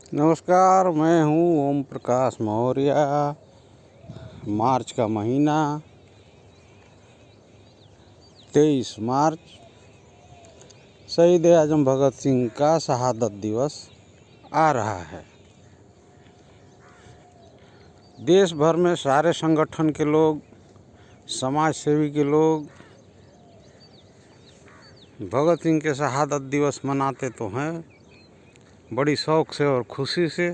नमस्कार, मैं हूँ ओम प्रकाश मौर्य। मार्च का महीना 23 मार्च शहीद आजम भगत सिंह का शहादत दिवस आ रहा है। देश भर में सारे संगठन के लोग, समाज सेवी के लोग भगत सिंह के शहादत दिवस मनाते तो हैं बड़ी शौक़ से और खुशी से,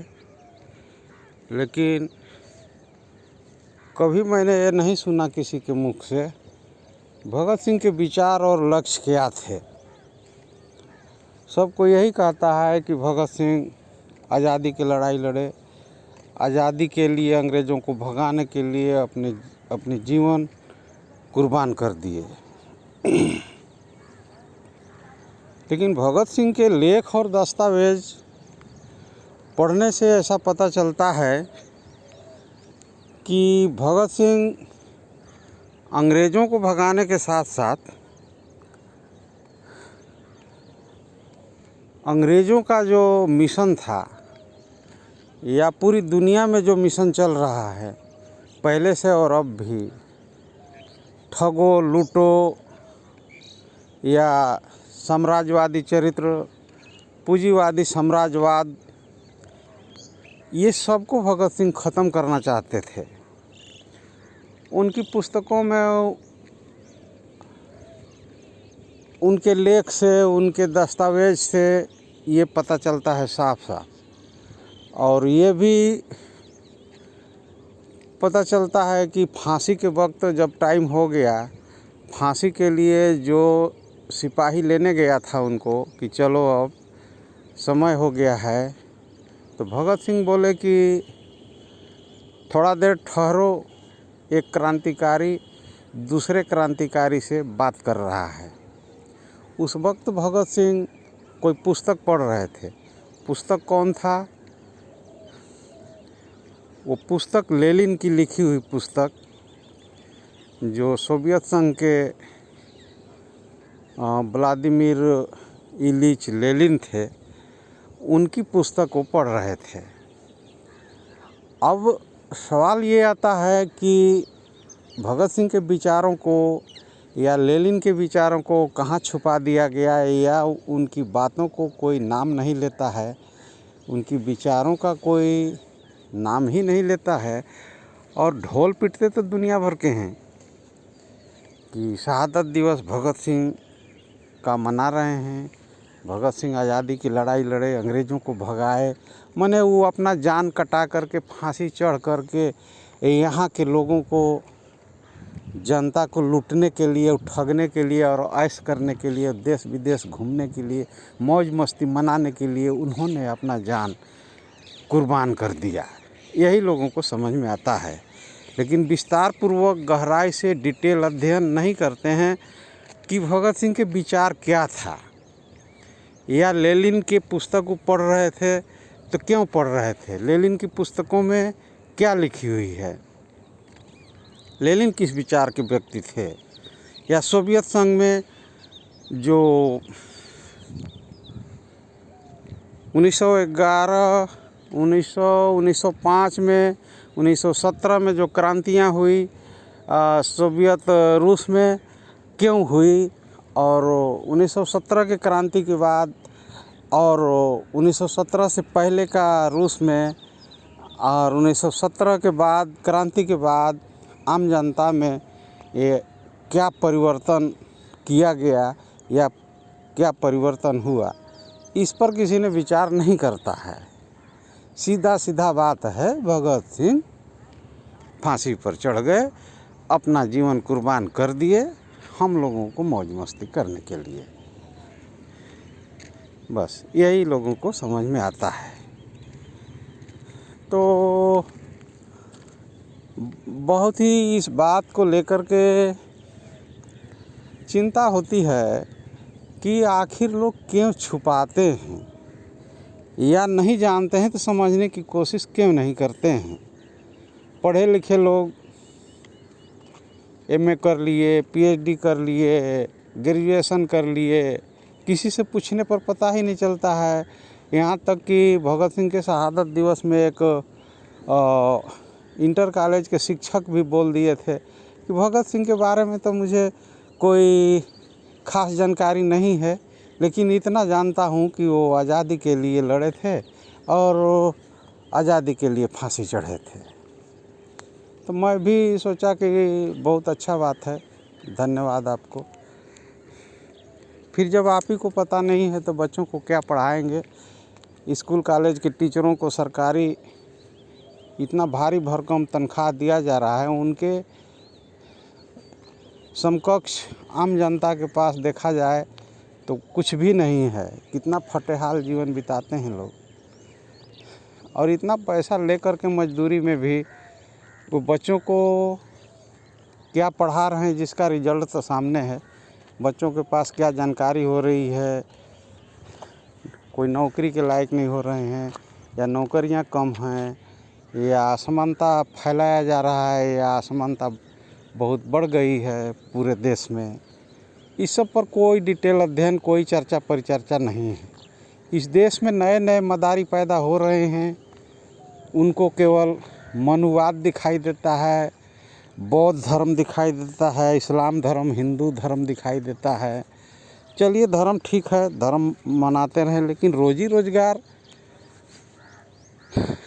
लेकिन कभी मैंने ये नहीं सुना किसी के मुख से भगत सिंह के विचार और लक्ष्य क्या थे। सबको यही कहता है कि भगत सिंह आज़ादी की लड़ाई लड़े, आज़ादी के लिए, अंग्रेज़ों को भगाने के लिए अपने जीवन कुर्बान कर दिए। लेकिन भगत सिंह के लेख और दस्तावेज पढ़ने से ऐसा पता चलता है कि भगत सिंह अंग्रेज़ों को भगाने के साथ साथ अंग्रेज़ों का जो मिशन था या पूरी दुनिया में जो मिशन चल रहा है पहले से और अब भी, ठगो लूटो या साम्राज्यवादी चरित्र, पूंजीवादी साम्राज्यवाद, ये सबको भगत सिंह ख़त्म करना चाहते थे। उनकी पुस्तकों में, उनके लेख से, उनके दस्तावेज से ये पता चलता है साफ साफ। और ये भी पता चलता है कि फांसी के वक्त जब टाइम हो गया, फांसी के लिए जो सिपाही लेने गया था उनको कि चलो अब समय हो गया है, तो भगत सिंह बोले कि थोड़ा देर ठहरो, एक क्रांतिकारी दूसरे क्रांतिकारी से बात कर रहा है। उस वक्त भगत सिंह कोई पुस्तक पढ़ रहे थे। पुस्तक कौन था? वो पुस्तक लेनिन की लिखी हुई पुस्तक, जो सोवियत संघ के व्लादिमीर इलीच लेनिन थे, उनकी पुस्तक को पढ़ रहे थे। अब सवाल ये आता है कि भगत सिंह के विचारों को या लेनिन के विचारों को कहाँ छुपा दिया गया है, या उनकी बातों को कोई नाम नहीं लेता है, उनकी विचारों का कोई नाम ही नहीं लेता है। और ढोल पीटते तो दुनिया भर के हैं कि शहादत दिवस भगत सिंह का मना रहे हैं, भगत सिंह आज़ादी की लड़ाई लड़े, अंग्रेज़ों को भगाए, माने वो अपना जान कटा करके, फांसी चढ़ करके यहाँ के लोगों को, जनता को लूटने के लिए, ठगने के लिए और ऐश करने के लिए, देश विदेश घूमने के लिए, मौज मस्ती मनाने के लिए उन्होंने अपना जान कुर्बान कर दिया। यही लोगों को समझ में आता है, लेकिन विस्तार पूर्वक गहराई से डिटेल अध्ययन नहीं करते हैं कि भगत सिंह के विचार क्या था, या लेनिन के पुस्तक को पढ़ रहे थे तो क्यों पढ़ रहे थे, लेनिन की पुस्तकों में क्या लिखी हुई है, लेनिन किस विचार के व्यक्ति थे, या सोवियत संघ में जो 1911, 1905 में, 1917 में जो क्रांतियाँ हुई सोवियत रूस में क्यों हुई, और 1917 के क्रांति के बाद और 1917 से पहले का रूस में, और 1917 के बाद, क्रांति के बाद आम जनता में ये क्या परिवर्तन किया गया या क्या परिवर्तन हुआ, इस पर किसी ने विचार नहीं करता है। सीधा सीधा बात है, भगत सिंह फांसी पर चढ़ गए, अपना जीवन कुर्बान कर दिए हम लोगों को मौज मस्ती करने के लिए। बस यही लोगों को समझ में आता है। तो बहुत ही इस बात को लेकर के चिंता होती है कि आखिर लोग क्यों छुपाते हैं, या नहीं जानते हैं तो समझने की कोशिश क्यों नहीं करते हैं। पढ़े लिखे लोग एमए कर लिए, पीएचडी कर लिए, ग्रेजुएशन कर लिए, किसी से पूछने पर पता ही नहीं चलता है यहाँ तक कि भगत सिंह के शहादत दिवस में एक इंटर कॉलेज के शिक्षक भी बोल दिए थे कि भगत सिंह के बारे में तो मुझे कोई खास जानकारी नहीं है, लेकिन इतना जानता हूँ कि वो आज़ादी के लिए लड़े थे और आज़ादी के लिए फांसी चढ़े थे। तो मैं भी सोचा कि बहुत अच्छा बात है, धन्यवाद आपको। फिर जब आप ही को पता नहीं है तो बच्चों को क्या पढ़ाएंगे। स्कूल कॉलेज के टीचरों को सरकारी इतना भारी भरकम तनख्वाह दिया जा रहा है, उनके समकक्ष आम जनता के पास देखा जाए तो कुछ भी नहीं है। कितना फटेहाल जीवन बिताते हैं लोग, और इतना पैसा लेकर के मजदूरी में भी वो बच्चों को क्या पढ़ा रहे हैं जिसका रिजल्ट तो सामने है। बच्चों के पास क्या जानकारी हो रही है, कोई नौकरी के लायक नहीं हो रहे हैं, या नौकरियां कम हैं, या असमानता फैलाया जा रहा है, या असमानता बहुत बढ़ गई है पूरे देश में। इस सब पर कोई डिटेल अध्ययन, कोई चर्चा परिचर्चा नहीं है। इस देश में नए नए मदारी पैदा हो रहे हैं, उनको केवल मनुवाद दिखाई देता है, बौद्ध धर्म दिखाई देता है, इस्लाम धर्म, हिंदू धर्म दिखाई देता है। चलिए धर्म ठीक है, धर्म मनाते रहें, लेकिन रोजी रोजगार,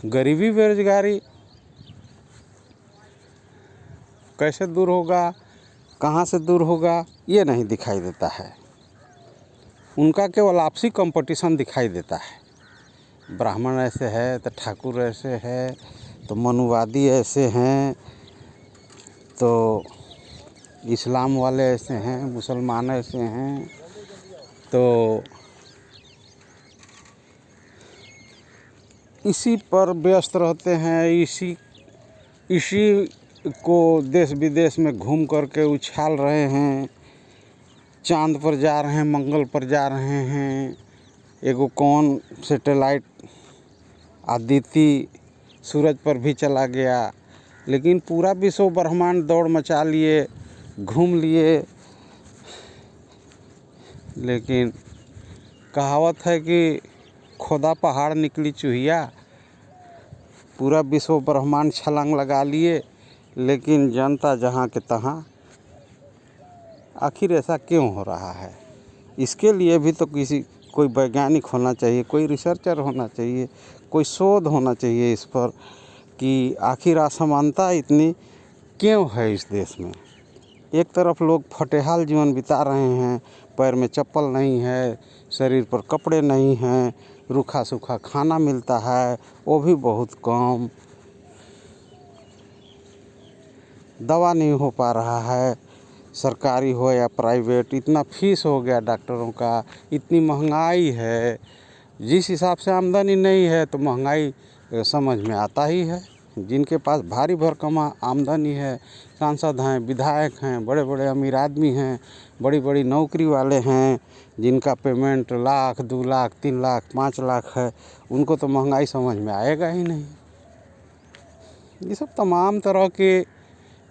गरीबी बेरोजगारी कैसे दूर होगा, कहाँ से दूर होगा, ये नहीं दिखाई देता है। उनका केवल आपसी कंपटीशन दिखाई देता है। ब्राह्मण ऐसे है तो ठाकुर ऐसे है, तो मनुवादी ऐसे हैं, तो इस्लाम वाले ऐसे हैं, मुसलमान ऐसे हैं। तो इसी पर व्यस्त रहते हैं, इसी को देश विदेश में घूम करके उछाल रहे हैं। चांद पर जा रहे हैं, मंगल पर जा रहे हैं। एगो कौन सैटेलाइट आदित्य सूरज पर भी चला गया, लेकिन पूरा विश्व ब्रह्मांड दौड़ मचा लिए, घूम लिए। लेकिन कहावत है कि खोदा पहाड़ निकली चूहिया। पूरा विश्व ब्रह्मांड छलांग लगा लिए, लेकिन जनता जहाँ के तहाँ। आखिर ऐसा क्यों हो रहा है? इसके लिए भी तो कोई वैज्ञानिक होना चाहिए, कोई रिसर्चर होना चाहिए, कोई शोध होना चाहिए इस पर कि आखिर असमानता इतनी क्यों है इस देश में। एक तरफ लोग फटेहाल जीवन बिता रहे हैं, पैर में चप्पल नहीं है, शरीर पर कपड़े नहीं हैं, रूखा सूखा खाना मिलता है वो भी बहुत कम, दवा नहीं हो पा रहा है, सरकारी हो या प्राइवेट, इतना फीस हो गया डॉक्टरों का, इतनी महंगाई है। जिस हिसाब से आमदनी नहीं है तो महंगाई समझ में आता ही है। जिनके पास भारी भरकम आमदनी है, सांसद हैं, विधायक हैं, बड़े बड़े अमीर आदमी हैं, बड़ी बड़ी नौकरी वाले हैं, जिनका पेमेंट लाख, 2 लाख, 3 लाख, 5 लाख है, उनको तो महंगाई समझ में आएगा ही नहीं। ये सब तमाम तरह के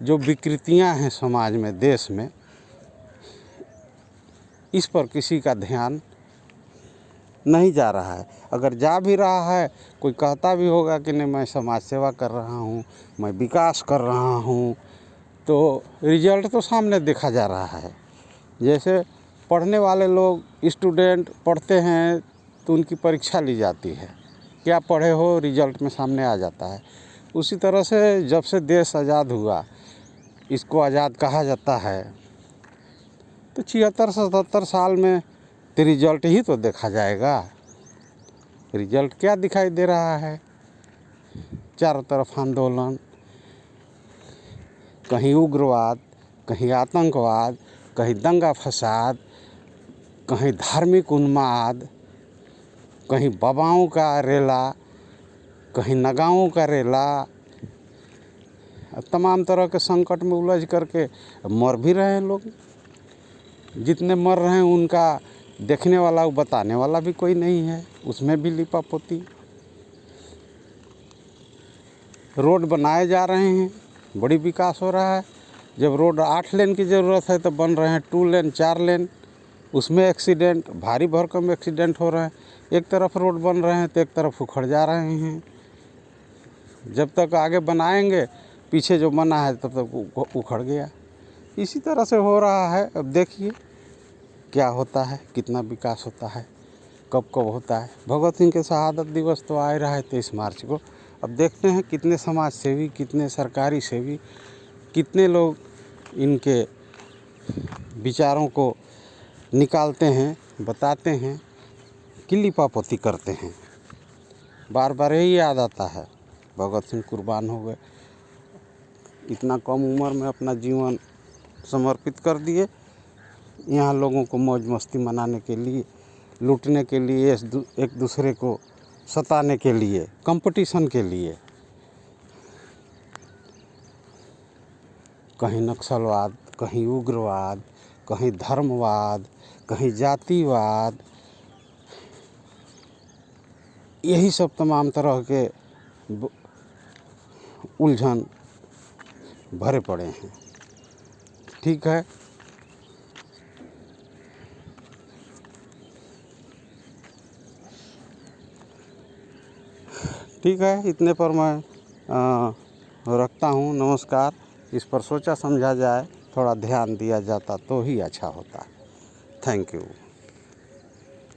जो विकृतियां हैं समाज में, देश में, इस पर किसी का ध्यान नहीं जा रहा है। अगर जा भी रहा है, कोई कहता भी होगा कि नहीं मैं समाज सेवा कर रहा हूँ, मैं विकास कर रहा हूँ, तो रिजल्ट तो सामने देखा जा रहा है। जैसे पढ़ने वाले लोग, स्टूडेंट पढ़ते हैं तो उनकी परीक्षा ली जाती है, क्या पढ़े हो रिजल्ट में सामने आ जाता है। उसी तरह से जब से देश आज़ाद हुआ, इसको आज़ाद कहा जाता है, तो 76-77 साल में तो रिजल्ट ही तो देखा जाएगा। रिजल्ट क्या दिखाई दे रहा है? चारों तरफ आंदोलन, कहीं उग्रवाद, कहीं आतंकवाद, कहीं दंगा फसाद, कहीं धार्मिक उन्माद, कहीं बाबाओं का रेला, कहीं नगाओं का रेला। तमाम तरह के संकट में उलझ करके मर भी रहे हैं लोग। जितने मर रहे हैं उनका देखने वाला, बताने वाला भी कोई नहीं है, उसमें भी लिपापोती। रोड बनाए जा रहे हैं, बड़ी विकास हो रहा है। जब रोड 8 लेन की ज़रूरत है तो बन रहे हैं 2 लेन, 4 लेन। उसमें एक्सीडेंट, भारी भरकम एक्सीडेंट हो रहे हैं। एक तरफ रोड बन रहे हैं तो एक तरफ उखड़ जा रहे हैं। जब तक आगे बनाएंगे, पीछे जो बना है तब तक उखड़ गया। इसी तरह से हो रहा है। अब देखिए क्या होता है, कितना विकास होता है, कब कब होता है। भगत सिंह के शहादत दिवस तो आ रहा है 23 मार्च को। अब देखते हैं कितने समाज सेवी, कितने सरकारी सेवी, कितने लोग इनके विचारों को निकालते हैं, बताते हैं, कि लिपापोती करते हैं। बार बार यही याद आता है, भगत सिंह कुर्बान हो गए, इतना कम उम्र में अपना जीवन समर्पित कर दिए। यहाँ लोगों को मौज मस्ती मनाने के लिए, लूटने के लिए, एक दूसरे को सताने के लिए, कंपटीशन के लिए। कहीं नक्सलवाद, कहीं उग्रवाद, कहीं धर्मवाद, कहीं जातिवाद, यही सब तमाम तरह के उलझन भरे पड़े हैं। ठीक है, ठीक है, इतने पर मैं रखता हूँ। नमस्कार। इस पर सोचा समझा जाए, थोड़ा ध्यान दिया जाता तो ही अच्छा होता। Thank you.